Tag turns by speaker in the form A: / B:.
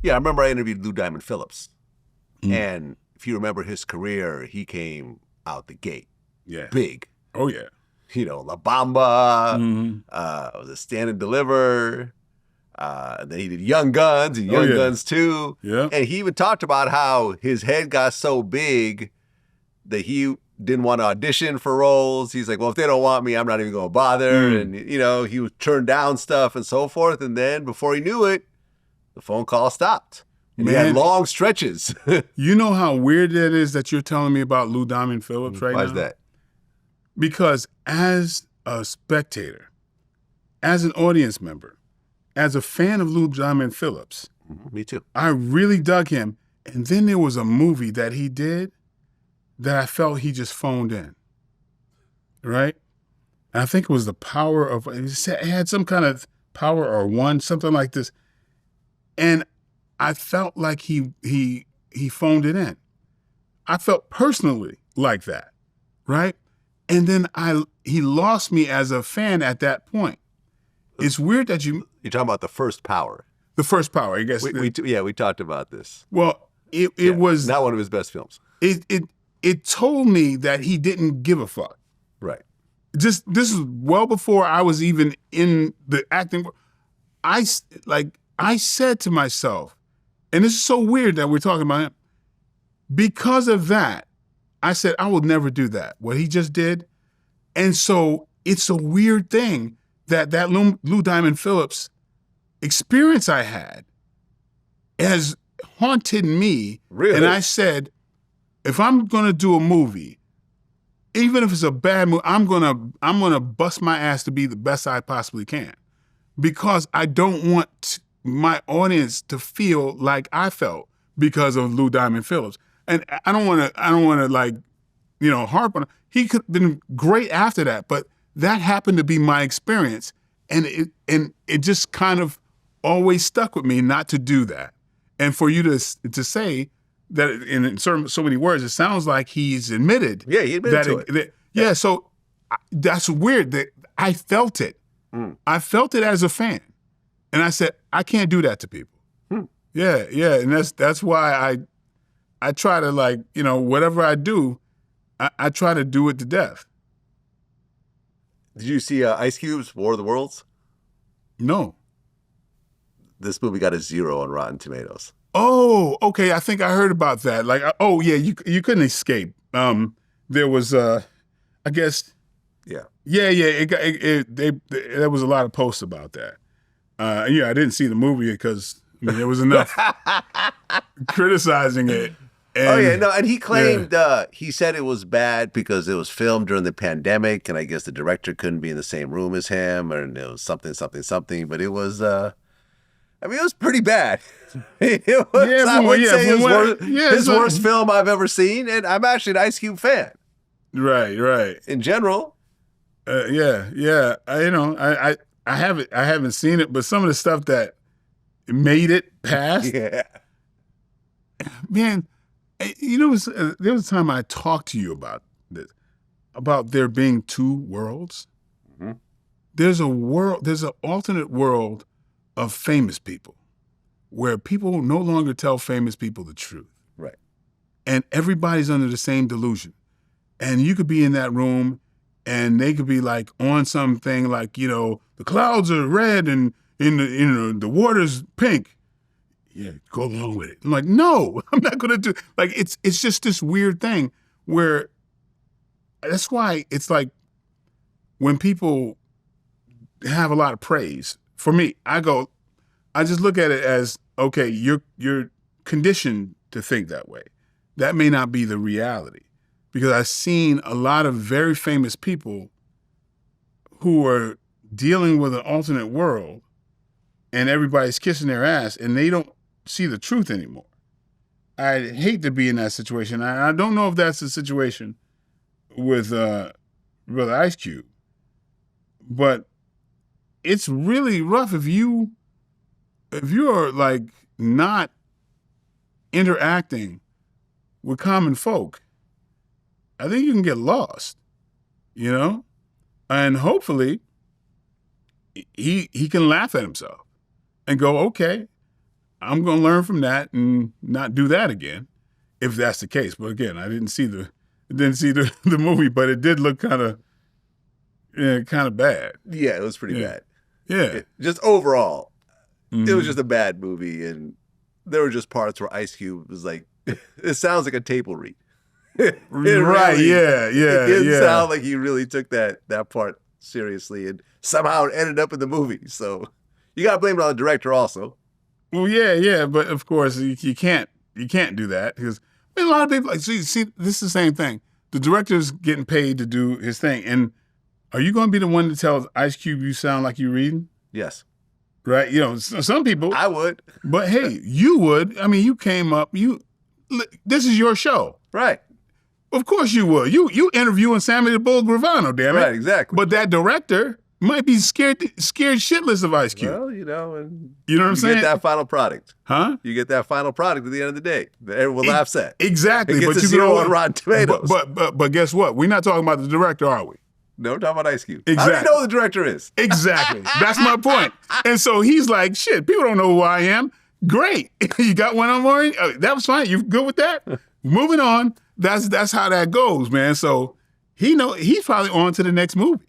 A: Yeah, I remember I interviewed Lou Diamond Phillips.
B: Mm.
A: And if you remember his career, he came out the gate
B: Yeah.
A: big.
B: Oh, yeah.
A: You know, La Bamba,
B: Mm-hmm.
A: was a Stand and Deliver. Then he did Young Guns and Young Guns 2.
B: Yeah.
A: And he even talked about how his head got so big that he didn't want to audition for roles. He's like, well, if they don't want me, I'm not even going to bother. And, you know, he would turn down stuff and so forth. And then before he knew it, the phone call stopped. And he had long stretches.
B: You know how weird that is that you're telling me about Lou Diamond Phillips right now?
A: Why is that?
B: Because as a spectator, as an audience member, as a fan of Lou Diamond Phillips,
A: me too.
B: I really dug him. And then there was a movie that he did that I felt he just phoned in, right? And I think it was The Power of, it had some kind of power or one, something like this. And I felt like he phoned it in. I felt personally like that, right? And then he lost me as a fan at that point. It's weird that you're
A: talking about The First Power.
B: The First Power, I guess.
A: We talked about this.
B: Well, it was
A: not one of his best films.
B: It told me that he didn't give a fuck.
A: Right.
B: This is well before I was even in the acting. I said to myself, and this is so weird that we're talking about him. Because of that, I said, I will never do that, what he just did. And so it's a weird thing that Lou Diamond Phillips experience I had has haunted me.
A: Really?
B: And I said, if I'm going to do a movie, even if it's a bad movie, I'm gonna bust my ass to be the best I possibly can, because I don't want my audience to feel like I felt because of Lou Diamond Phillips. And I don't want to like, harp on it. He could have been great after that, but that happened to be my experience, and it just kind of always stuck with me not to do that. And for you to say that in so many words, it sounds like he's admitted.
A: Yeah, he admitted to
B: it. So that's weird that I felt it. I felt it as a fan, and I said I can't do that to people. Yeah, and that's why I try to, like, whatever I do, I try to do it to death.
A: Did you see Ice Cube's War of the Worlds?
B: No.
A: This movie got a 0 on Rotten Tomatoes.
B: Oh, okay. I think I heard about that. Like, oh yeah, you couldn't escape. There was, I guess.
A: Yeah.
B: Yeah. There was a lot of posts about that. I didn't see the movie because there was enough criticizing it.
A: And he claimed, he said it was bad because it was filmed during the pandemic, and I guess the director couldn't be in the same room as him, or it was something, but it was, it was pretty bad. I would say it was his worst film I've ever seen, and I'm actually an Ice Cube fan.
B: Right.
A: In general.
B: Yeah. I haven't seen it, but some of the stuff that made it past.
A: Yeah.
B: Man, there was a time I talked to you about this, about there being two worlds. Mm-hmm. There's an alternate world of famous people where people no longer tell famous people the truth.
A: Right.
B: And everybody's under the same delusion. And you could be in that room and they could be like on something like, the clouds are red and the water's pink. Yeah, go along with it. I'm like, no, I'm not going to do. Like, it's just this weird thing where that's why it's like when people have a lot of praise, for me, I just look at it as, okay, you're conditioned to think that way. That may not be the reality, because I've seen a lot of very famous people who are dealing with an alternate world and everybody's kissing their ass and they don't see the truth anymore. I hate to be in that situation. I don't know if that's the situation with Brother Ice Cube, but it's really rough if you're like not interacting with common folk. I think you can get lost, and hopefully he can laugh at himself and go, okay, I'm going to learn from that and not do that again, if that's the case. But again, I didn't see the movie, but it did look kind of bad.
A: Yeah, it was pretty bad.
B: Yeah.
A: Just overall, it was just a bad movie, and there were just parts where Ice Cube was like, it sounds like a table read.
B: Right,
A: really,
B: yeah.
A: It didn't sound like he really took that part seriously, and somehow it ended up in the movie. So you got to blame it on the director also.
B: Well, yeah, but of course you can't do that because a lot of people like see this is the same thing. The director's getting paid to do his thing, and are you going to be the one to tell Ice Cube you sound like you're reading?
A: Yes.
B: Right? You know, some people.
A: I would.
B: But hey, you would. I mean, you came up. This is your show.
A: Right.
B: Of course you would. You interviewing Sammy the Bull Gravano, damn it.
A: Right, exactly.
B: But that director might be scared shitless of Ice Cube.
A: Well, you know what I'm
B: saying?
A: You get that final product.
B: Huh?
A: You get that final product at the end of the day that everyone laughs at.
B: Exactly.
A: It gets
B: but
A: a 0 on Rotten Tomatoes.
B: But guess what? We're not talking about the director, are we?
A: No, we're talking about Ice Cube.
B: Exactly.
A: I don't know who the director is.
B: Exactly. That's my point. And so he's like, shit, people don't know who I am. Great. You got one on more? That was fine. You good with that? Moving on. That's how that goes, man. So he's probably on to the next movie.